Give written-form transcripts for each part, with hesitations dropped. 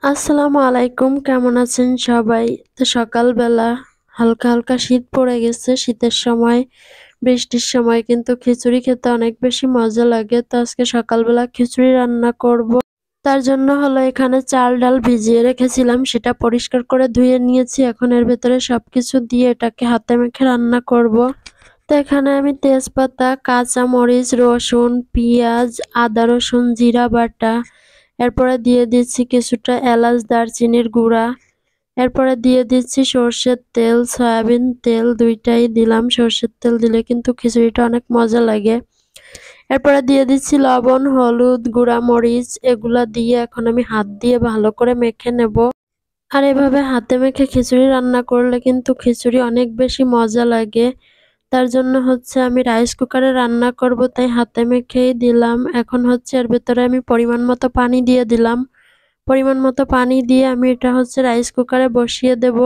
আসসালামু আলাইকুম, কেমন আছেন সবাই? তো সকালবেলা হালকা হালকা শীত পড়ে গেছে। শীতের সময়, বৃষ্টির সময় কিন্তু খিচুড়ি খেতে অনেক বেশি মজা লাগে। তো আজকে সকালবেলা খিচুড়ি রান্না করব। তার জন্য হলো এখানে চাল ডাল ভিজিয়ে রেখেছিলাম, সেটা পরিষ্কার করে ধুয়ে নিয়েছি। এখন এর ভেতরে সবকিছু দিয়ে এটাকে হাতে মেখে রান্না করব। তো এখানে আমি তেজপাতা, কাঁচা মরিচ, রসুন, পেঁয়াজ, আদা রসুন, জিরা বাটা, এরপরে দিয়ে দিচ্ছি কিছুটা এলাচ দারচিনির গুঁড়া, এরপরে দিয়ে দিচ্ছি সর্ষের তেল, সয়াবিন তেল দুইটাই দিলাম। সর্ষের তেল দিলে কিন্তু খিচুড়িটা অনেক মজা লাগে। এরপরে দিয়ে দিচ্ছি লবণ, হলুদ, গুঁড়া মরিচ, এগুলা দিয়ে এখন আমি হাত দিয়ে ভালো করে মেখে নেব। আর এভাবে হাতে মেখে খিচুড়ি রান্না করলে কিন্তু খিচুড়ি অনেক বেশি মজা লাগে। তার জন্য হচ্ছে আমি রাইস কুকারে রান্না করব, তাই হাতে মেখেই দিলাম। এখন হচ্ছে এর ভেতরে আমি পরিমাণ মতো পানি দিয়ে দিলাম। পরিমাণ মতো পানি দিয়ে আমি এটা হচ্ছে রাইস কুকারে বসিয়ে দেব।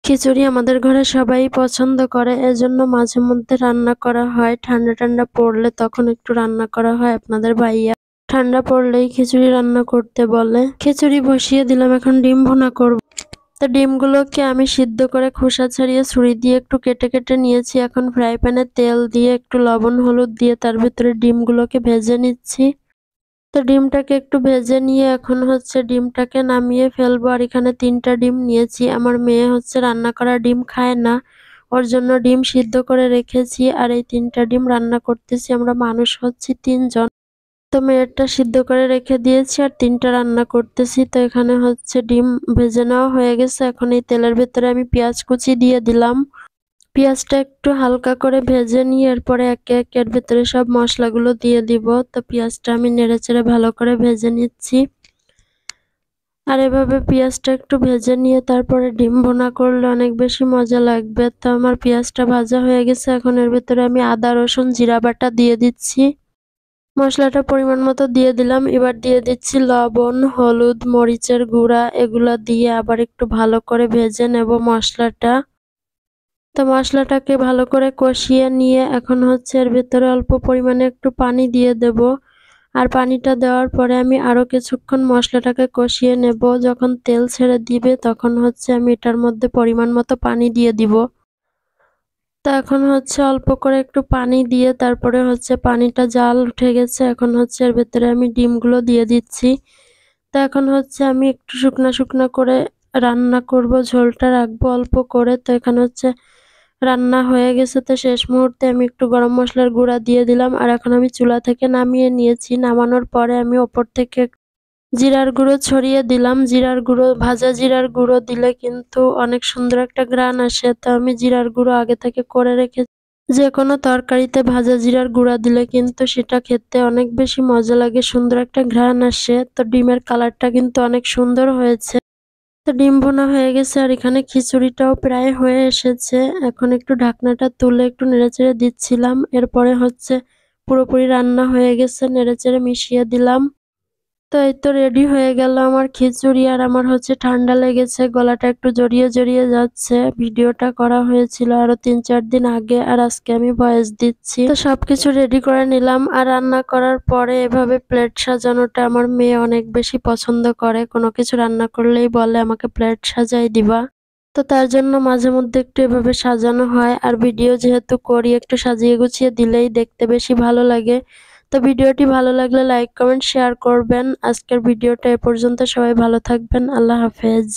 খিচুড়ি আমাদের ঘরে সবাই পছন্দ করে, এজন্য মাঝে মধ্যে রান্না করা হয়। ঠান্ডা ঠান্ডা পড়লে তখন একটু রান্না করা হয়। আপনাদের ভাইয়া ঠান্ডা পড়লেই খিচুড়ি রান্না করতে বলে। খিচুড়ি বসিয়ে দিলাম, এখন ডিম ভুনা করব। তো ডিমগুলোকে আমি সিদ্ধ করে খোসা ছাড়িয়ে ছুরি দিয়ে একটু কেটে কেটে নিয়েছি। এখন ফ্রাই প্যানে তেল দিয়ে একটু লবণ হলুদ দিয়ে তার ভিতরে ডিমগুলোকে ভেজে নিচ্ছি। তো ডিমটাকে একটু ভেজে নিয়ে এখন হচ্ছে ডিমটাকে নামিয়ে ফেলবো। আর এখানে 3টা ডিম নিয়েছি। আমার মেয়ে হচ্ছে রান্না করা ডিম খায় না, ওর জন্য ডিম সিদ্ধ করে রেখেছি। আর এই 3টা ডিম রান্না করতেছি, আমরা মানুষ হচ্ছি 3 জন। তো মেয়েরটা সিদ্ধ করে রেখে দিয়েছি আর 3টা রান্না করতেছি। তো এখানে হচ্ছে ডিম ভেজে নেওয়া হয়ে গেছে। এখন এই তেলের ভেতরে আমি পেঁয়াজ কুচি দিয়ে দিলাম। পেঁয়াজটা একটু হালকা করে ভেজে নিয়ে এরপরে একে একে এর ভেতরে সব মশলাগুলো দিয়ে দিব। তো পেঁয়াজটা আমি নেড়েচেড়ে ভালো করে ভেজে নিচ্ছি। আর এভাবে পেঁয়াজটা একটু ভেজে নিয়ে তারপরে ডিম ভুনা করলে অনেক বেশি মজা লাগবে। তো আমার পেঁয়াজটা ভাজা হয়ে গেছে। এখন এর ভেতরে আমি আদা রসুন জিরা বাটা দিয়ে দিচ্ছি। মশলাটা পরিমাণ মতো দিয়ে দিলাম। এবার দিয়ে দিচ্ছি লবণ, হলুদ, মরিচের গুঁড়া, এগুলা দিয়ে আবার একটু ভালো করে ভেজে নেব মশলাটা। তো মশলাটাকে ভালো করে কষিয়ে নিয়ে এখন হচ্ছে এর ভেতরে অল্প পরিমাণে একটু পানি দিয়ে দেব। আর পানিটা দেওয়ার পরে আমি আরো কিছুক্ষণ মশলাটাকে কষিয়ে নেব। যখন তেল ছেড়ে দিবে তখন হচ্ছে আমি এটার মধ্যে পরিমাণ মতো পানি দিয়ে দিব। তো এখন হচ্ছে অল্প করে একটু পানি দিয়ে তারপরে হচ্ছে পানিটা জাল উঠে গেছে। এখন হচ্ছে এর ভেতরে আমি ডিমগুলো দিয়ে দিচ্ছি। তো এখন হচ্ছে আমি একটু শুকনা শুকনা করে রান্না করব, ঝোলটা রাখবো অল্প করে। তো এখানে হচ্ছে রান্না হয়ে গেছে। তো শেষ মুহূর্তে আমি একটু গরম মশলার গুঁড়া দিয়ে দিলাম। আর এখন আমি চুলা থেকে নামিয়ে নিয়েছি। নামানোর পরে আমি ওপর থেকে জিরার গুঁড়ো ছড়িয়ে দিলাম। জিরার গুঁড়ো, ভাজা জিরার গুঁড়ো দিলে কিন্তু অনেক সুন্দর একটা ঘ্রাণ আসে। তো আমি জিরার গুঁড়ো আগে থেকে করে রেখেছি। যে কোনো তরকারিতে ভাজা জিরার গুঁড়া দিলে কিন্তু সেটা খেতে অনেক বেশি মজা লাগে, সুন্দর একটা ঘ্রাণ আসে। তো ডিমের কালারটা কিন্তু অনেক সুন্দর হয়েছে। তো ডিম ভুনা হয়ে গেছে আর এখানে খিচুড়িটাও প্রায় হয়ে এসেছে। এখন একটু ঢাকনাটা তুলে একটু নেড়েচেড়ে দিচ্ছিলাম। এরপরে হচ্ছে পুরোপুরি রান্না হয়ে গেছে, নেড়েচেড়ে মিশিয়ে দিলাম। তো এই তো রেডি হয়ে গেল আমার খিচুড়ি। আর আমার হচ্ছে ঠান্ডা লেগেছে, গলাটা একটু জড়িয়ে জড়িয়ে যাচ্ছে। ভিডিওটা করা হয়েছিল আরো 3-4 দিন আগে, আর আজকে আমি ভয়েস দিচ্ছি। তো সবকিছু রেডি করে নিলাম। আর রান্না করার পরে এভাবে প্লেট সাজানোটা আমার মেয়ে অনেক বেশি পছন্দ করে। কোনো কিছু রান্না করলেই বলে আমাকে প্লেট সাজাই দিবা। তো তার জন্য মাঝে মধ্যে একটু এভাবে সাজানো হয়। আর ভিডিও যেহেতু করি, একটু সাজিয়ে গুছিয়ে দিলেই দেখতে বেশি ভালো লাগে। তো ভিডিওটি ভালো লাগলে লাইক কমেন্ট শেয়ার করবেন। আজকের ভিডিওটা এ পর্যন্ত, সবাই ভালো থাকবেন। আল্লাহ হাফেজ।